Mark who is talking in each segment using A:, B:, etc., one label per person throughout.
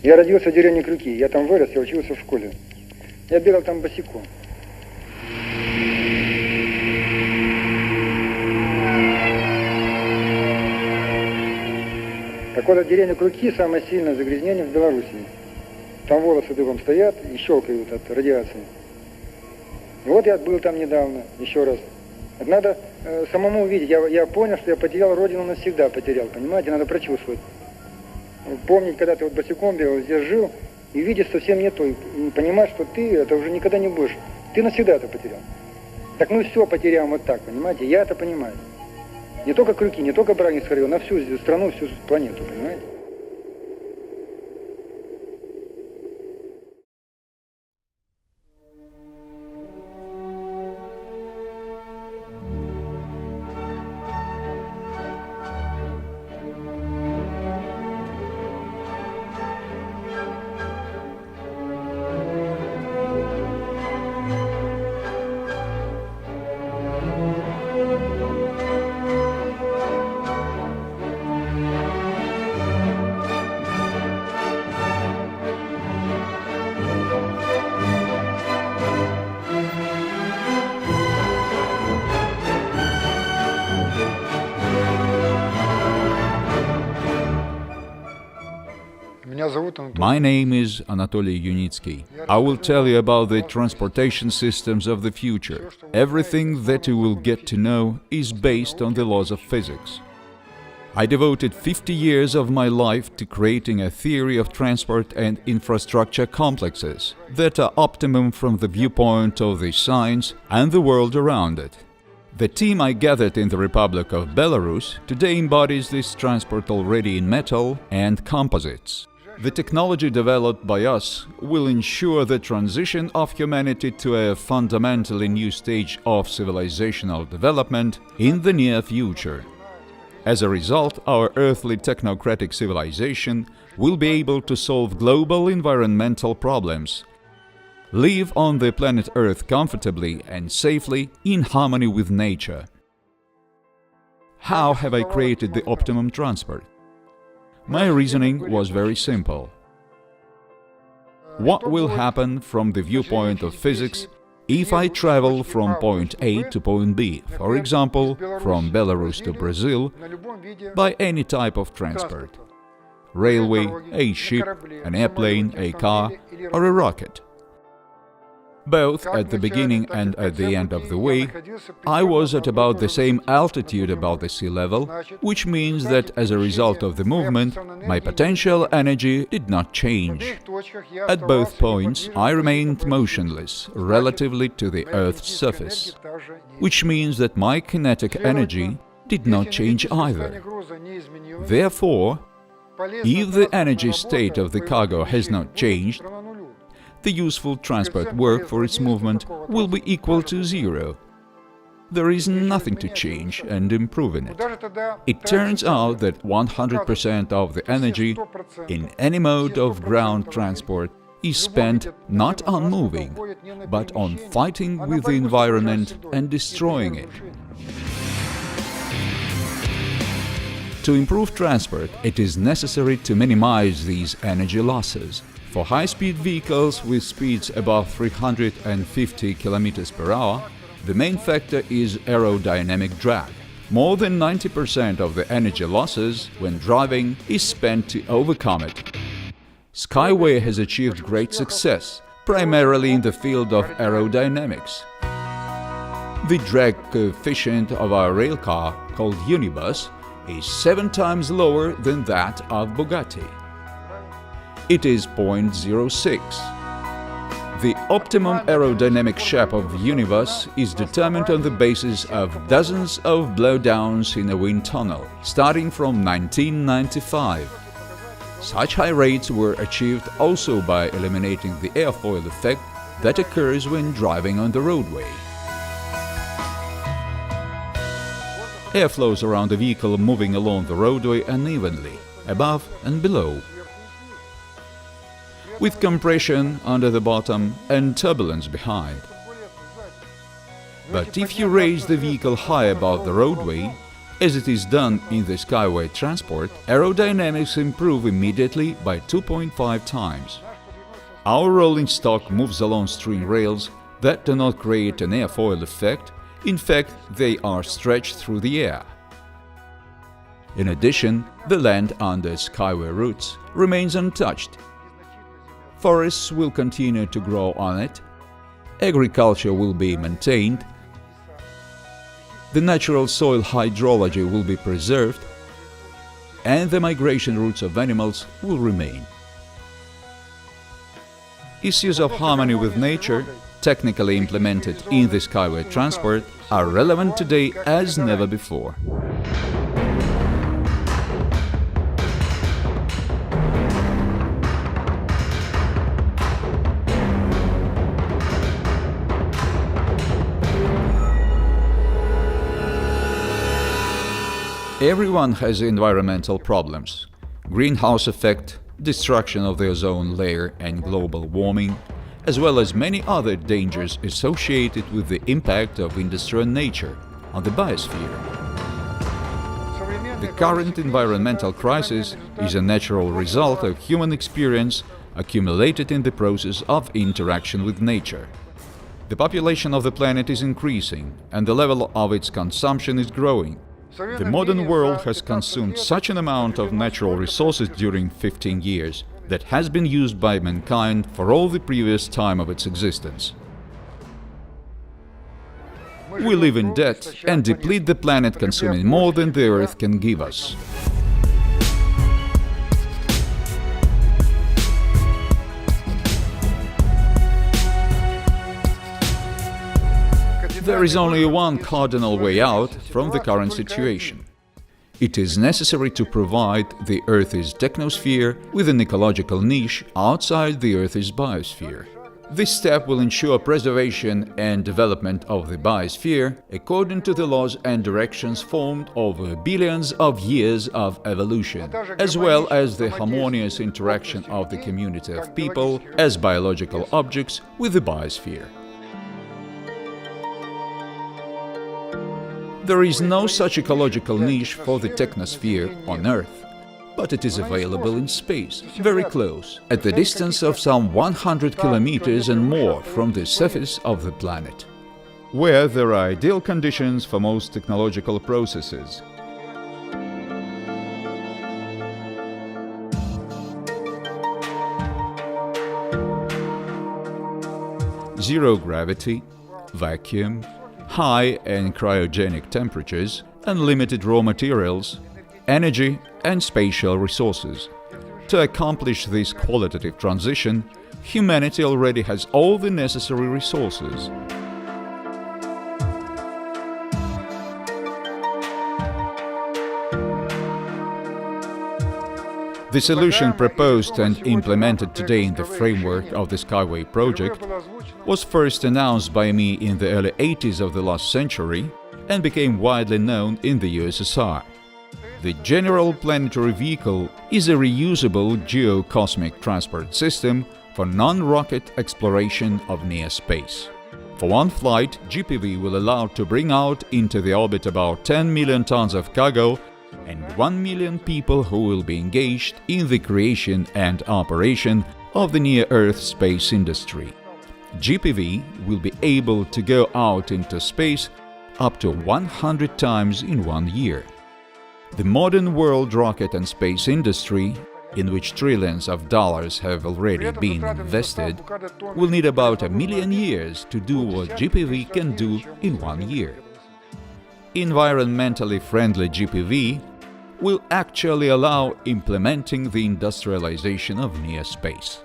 A: Я родился в деревне Крюки, я там вырос, я учился в школе. Я бегал там босиком. Так вот, деревня Крюки самое сильное загрязнение в Белоруссии. Там волосы дыбом стоят и щелкают от радиации. И вот я был там недавно, еще раз. Это надо самому увидеть. Я понял, что я потерял родину навсегда, потерял, понимаете? Надо прочувствовать. Помнить, когда ты вот босиком бегал, здесь жил, и видишь совсем не то, и понимать, что ты это уже никогда не будешь. Ты навсегда это потерял. Так мы все потеряем вот так, понимаете? Я это понимаю. Не только Крюки, не только Брагинский район, на всю страну, всю планету, понимаете?
B: My name is Anatoly Yunitskiy. I will tell you about the transportation systems of the future. Everything that you will get to know is based on the laws of physics. I devoted 50 years of my life to creating a theory of transport and infrastructure complexes that are optimum from the viewpoint of the science and the world around it. The team I gathered in the Republic of Belarus today embodies this transport already in metal and composites. The technology developed by us will ensure the transition of humanity to a fundamentally new stage of civilizational development in the near future. As a result, our earthly technocratic civilization will be able to solve global environmental problems, live on the planet Earth comfortably and safely in harmony with nature. How have I created the optimum transport? My reasoning was very simple. What will happen from the viewpoint of physics if I travel from point A to point B, for example, from Belarus to Brazil, by any type of transport? Railway, a ship, an airplane, a car, or a rocket? Both at the beginning and at the end of the way, I was at about the same altitude above the sea level, which means that as a result of the movement, my potential energy did not change. At both points, I remained motionless relatively to the Earth's surface, which means that my kinetic energy did not change either. Therefore, if the energy state of the cargo has not changed, the useful transport work for its movement will be equal to zero. There is nothing to change and improve in it. It turns out that 100% of the energy in any mode of ground transport is spent not on moving, but on fighting with the environment and destroying it. To improve transport, it is necessary to minimize these energy losses. For high-speed vehicles with speeds above 350 km per hour, the main factor is aerodynamic drag. More than 90% of the energy losses when driving is spent to overcome it. Skyway has achieved great success, primarily in the field of aerodynamics. The drag coefficient of our railcar, called Unibus, is 7 times lower than that of Bugatti. It is 0.06. The optimum aerodynamic shape of Unibus is determined on the basis of dozens of blowdowns in a wind tunnel, starting from 1995. Such high rates were achieved also by eliminating the airfoil effect that occurs when driving on the roadway. Air flows around the vehicle moving along the roadway unevenly, above and below, with compression under the bottom and turbulence behind. But if you raise the vehicle high above the roadway, As it is done in the Skyway transport, aerodynamics improve immediately by 2.5 times. Our rolling stock moves along string rails that do not create an airfoil effect. In fact, they are stretched through the air. In addition, the land under Skyway routes remains untouched. Forests will continue to grow on it, agriculture will be maintained, the natural soil hydrology will be preserved, and the migration routes of animals will remain. Issues of harmony with nature, technically implemented in the Skyway transport, are relevant today as never before. Everyone has environmental problems: greenhouse effect, destruction of the ozone layer and global warming, as well as many other dangers associated with the impact of industry on nature, on the biosphere. The current environmental crisis is a natural result of human experience accumulated in the process of interaction with nature. The population of the planet is increasing, and the level of its consumption is growing. The modern world has consumed such an amount of natural resources during 15 years that has been used by mankind for all the previous time of its existence. We live in debt and deplete the planet, consuming more than the Earth can give us. There is only one cardinal way out from the current situation. It is necessary to provide the Earth's technosphere with an ecological niche outside the Earth's biosphere. This step will ensure preservation and development of the biosphere according to the laws and directions formed over billions of years of evolution, as well as the harmonious interaction of the community of people as biological objects with the biosphere. There is no such ecological niche for the technosphere on Earth, but it is available in space, very close, at the distance of some 100 kilometers and more from the surface of the planet, where there are ideal conditions for most technological processes. Zero gravity, vacuum, high and cryogenic temperatures, unlimited raw materials, energy and spatial resources. To accomplish this qualitative transition, humanity already has all the necessary resources. The solution proposed and implemented today in the framework of the Skyway project was first announced by me in the early 80s of the last century and became widely known in the USSR. The General Planetary Vehicle is a reusable geocosmic transport system for non-rocket exploration of near space. For one flight, GPV will allow to bring out into the orbit about 10 million tons of cargo and 1 million people who will be engaged in the creation and operation of the near-Earth space industry. GPV will be able to go out into space up to 100 times in 1 year. The modern world rocket and space industry, in which trillions of dollars have already been invested, will need about 1 million years to do what GPV can do in 1 year. Environmentally friendly GPV will actually allow implementing the industrialization of near space.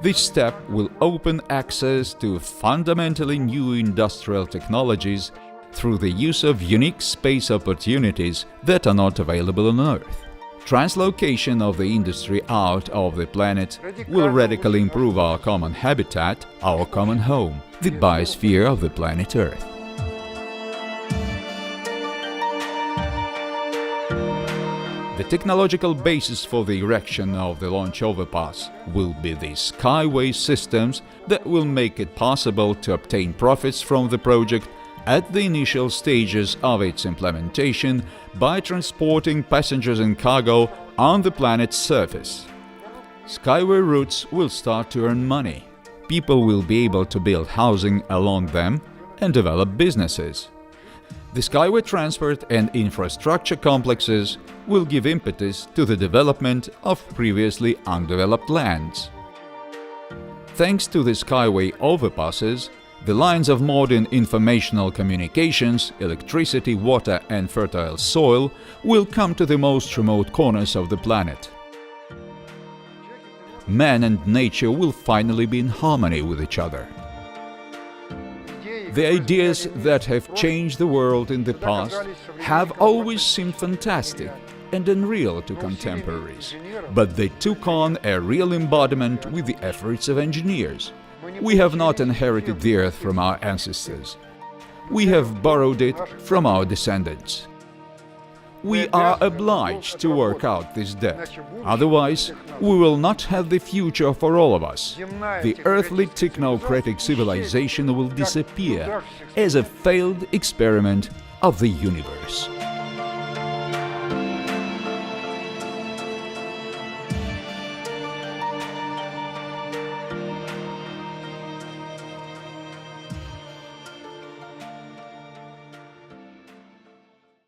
B: This step will open access to fundamentally new industrial technologies through the use of unique space opportunities that are not available on Earth. Translocation of the industry out of the planet will radically improve our common habitat, our common home, the biosphere of the planet Earth. The technological basis for the erection of the launch overpass will be the Skyway systems that will make it possible to obtain profits from the project at the initial stages of its implementation by transporting passengers and cargo on the planet's surface. Skyway routes will start to earn money. People will be able to build housing along them and develop businesses. The Skyway transport and infrastructure complexes will give impetus to the development of previously undeveloped lands. Thanks to the Skyway overpasses, the lines of modern informational communications, electricity, water and fertile soil will come to the most remote corners of the planet. Man and nature will finally be in harmony with each other. The ideas that have changed the world in the past have always seemed fantastic and unreal to contemporaries, but they took on a real embodiment with the efforts of engineers. We have not inherited the earth from our ancestors. We have borrowed it from our descendants. We are obliged to work out this debt. Otherwise, we will not have the future for all of us. The earthly technocratic civilization will disappear as a failed experiment of the universe.